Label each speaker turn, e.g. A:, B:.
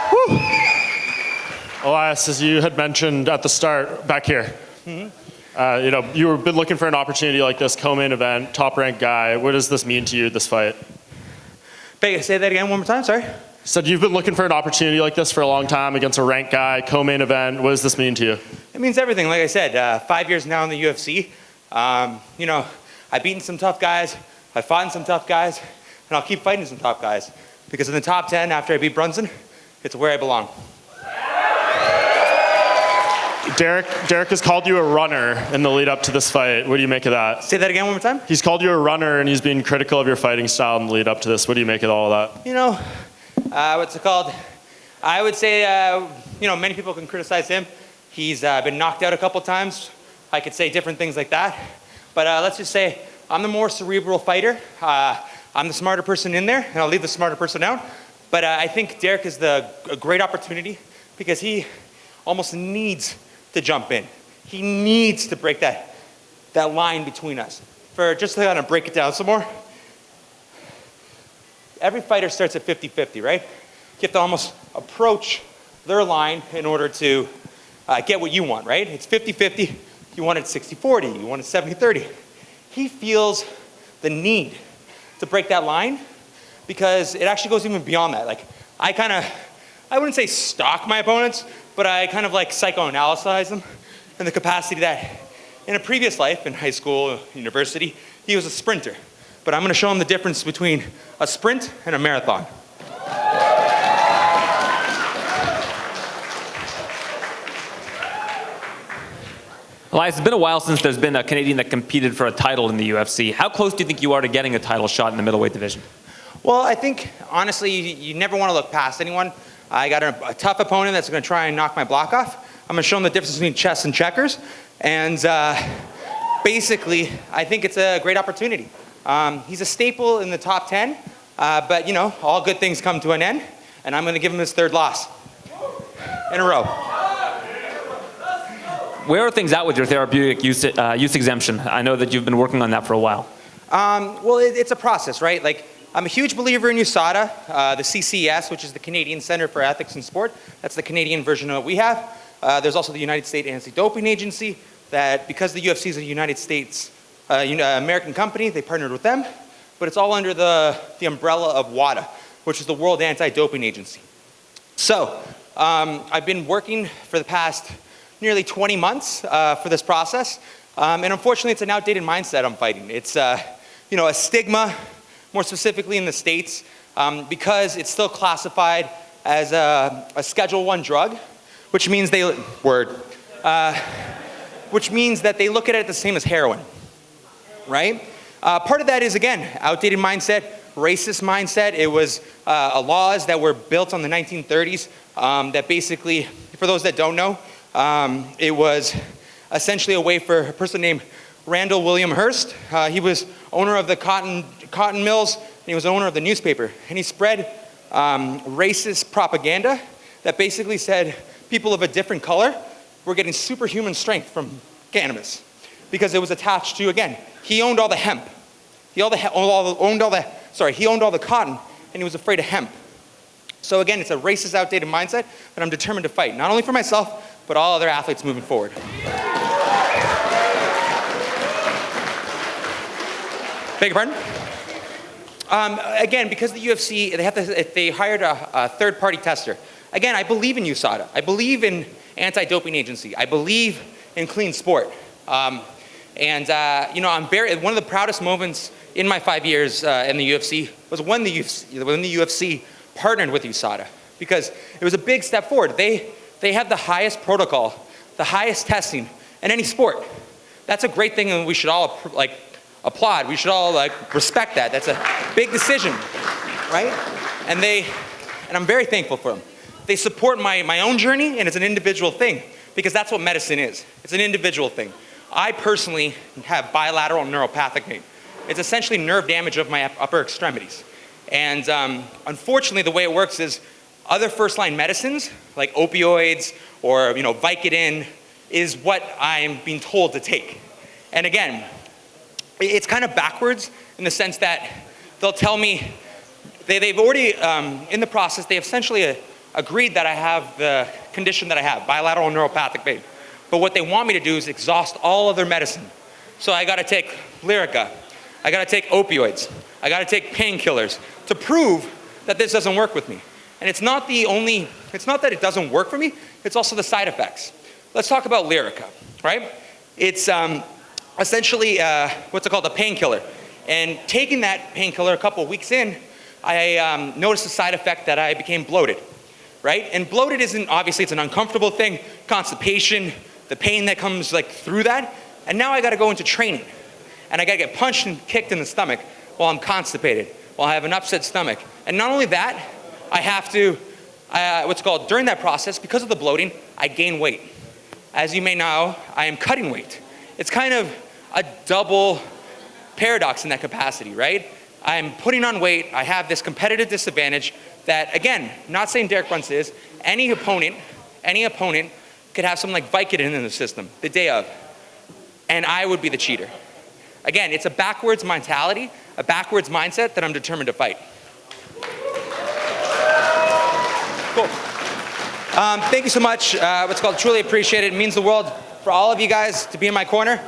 A: Whew. Elias, as you had mentioned at the start, back here, you've been looking for an opportunity like this, co-main event, top-ranked guy. What does this mean to you, this fight?
B: Say that again one more time, sorry.
A: So you've been looking for an opportunity like this for a long time against a ranked guy, co-main event. What does this mean to you?
B: It means everything. Like I said, 5 years now in the UFC. I've beaten some tough guys, I've fought in some tough guys, and I'll keep fighting some tough guys. Because in the top 10, after I beat Brunson, it's where I belong.
A: Derek has called you a runner in the lead up to this fight. What do you make of that?
B: Say that again one more time.
A: He's called you a runner and he's been critical of your fighting style in the lead up to this. What do you make of all of that?
B: What's it called? I would say, many people can criticize him. He's been knocked out a couple times. I could say different things like that. But let's just say I'm the more cerebral fighter. I'm the smarter person in there, and I'll leave the smarter person out. But I think Derek is a great opportunity because he almost needs to jump in. He needs to break that line between us. Just to kind of break it down some more, every fighter starts at 50-50, right? You have to almost approach their line in order to get what you want, right? It's 50-50, you want it 60-40, you want it 70-30. He feels the need to break that line because it actually goes even beyond that. Like, I wouldn't say stalk my opponents, but I kind of like psychoanalyze them in the capacity that in a previous life, in high school, university, he was a sprinter. But I'm gonna show him the difference between a sprint and a marathon.
C: Elias, it's been a while since there's been a Canadian that competed for a title in the UFC. How close do you think you are to getting a title shot in the middleweight division?
B: Well, I think, honestly, you never want to look past anyone. I got a tough opponent that's going to try and knock my block off. I'm going to show him the difference between chess and checkers. And basically, I think it's a great opportunity. He's a staple in the top 10, but, all good things come to an end. And I'm going to give him his third loss in a row.
C: Where are things at with your therapeutic use exemption? I know that you've been working on that for a while.
B: Well, it's a process, right? Like, I'm a huge believer in USADA, the CCS, which is the Canadian Center for Ethics in Sport. That's the Canadian version of what we have. There's also the United States Antidoping Agency that, because the UFC is a United States, American company, they partnered with them, but it's all under the umbrella of WADA, which is the World Anti-Doping Agency. So, I've been working for the past nearly 20 months for this process, and unfortunately it's an outdated mindset I'm fighting. It's a stigma, more specifically in the States, because it's still classified as a Schedule I drug, which means which means that they look at it the same as heroin, right? Part of that is, again, outdated mindset, racist mindset. It was laws that were built on the 1930s that basically, for those that don't know, it was essentially a way for a person named Randall William Hearst. He was owner of the cotton mills, and he was owner of the newspaper. And he spread racist propaganda that basically said people of a different color were getting superhuman strength from cannabis because it was attached to, again, he owned all the hemp. He owned all the cotton, and he was afraid of hemp. So again, it's a racist, outdated mindset that I'm determined to fight, not only for myself, but all other athletes moving forward. Beg your pardon? Again, because the UFC, they hired a third-party tester. Again, I believe in USADA. I believe in anti-doping agency. I believe in clean sport. I'm one of the proudest moments in my 5 years in the UFC was when the UFC partnered with USADA, because it was a big step forward. They have the highest protocol, the highest testing in any sport. That's a great thing, and we should all applaud. We should all respect that. That's a big decision, right? And I'm very thankful for them. They support my own journey, and it's an individual thing, because that's what medicine is. It's an individual thing. I personally have bilateral neuropathic pain. It's essentially nerve damage of my upper extremities. And unfortunately, the way it works is other first-line medicines, like opioids or Vicodin, is what I'm being told to take. And again, it's kind of backwards in the sense that they'll tell me they've already, in the process, they essentially agreed that I have the condition that I have, bilateral neuropathic pain. But what they want me to do is exhaust all of their medicine. So I gotta take Lyrica, I gotta take opioids, I gotta take painkillers to prove that this doesn't work with me. And it's not that it doesn't work for me, it's also the side effects. Let's talk about Lyrica, right? It's essentially, what's it called, a painkiller. And taking that painkiller a couple of weeks in, I noticed a side effect that I became bloated, right? And bloated isn't, obviously it's an uncomfortable thing, constipation, the pain that comes like through that. And now I gotta go into training. And I gotta get punched and kicked in the stomach while I'm constipated, while I have an upset stomach. And not only that, I have to, during that process, because of the bloating, I gain weight. As you may know, I am cutting weight. It's kind of a double paradox in that capacity, right? I'm putting on weight, I have this competitive disadvantage that, again, not saying Derek Brunson is, any opponent could have something like Vicodin in the system the day of, and I would be the cheater. Again, it's a backwards mentality, a backwards mindset that I'm determined to fight. Cool. Thank you so much. Truly appreciate it. It means the world for all of you guys to be in my corner.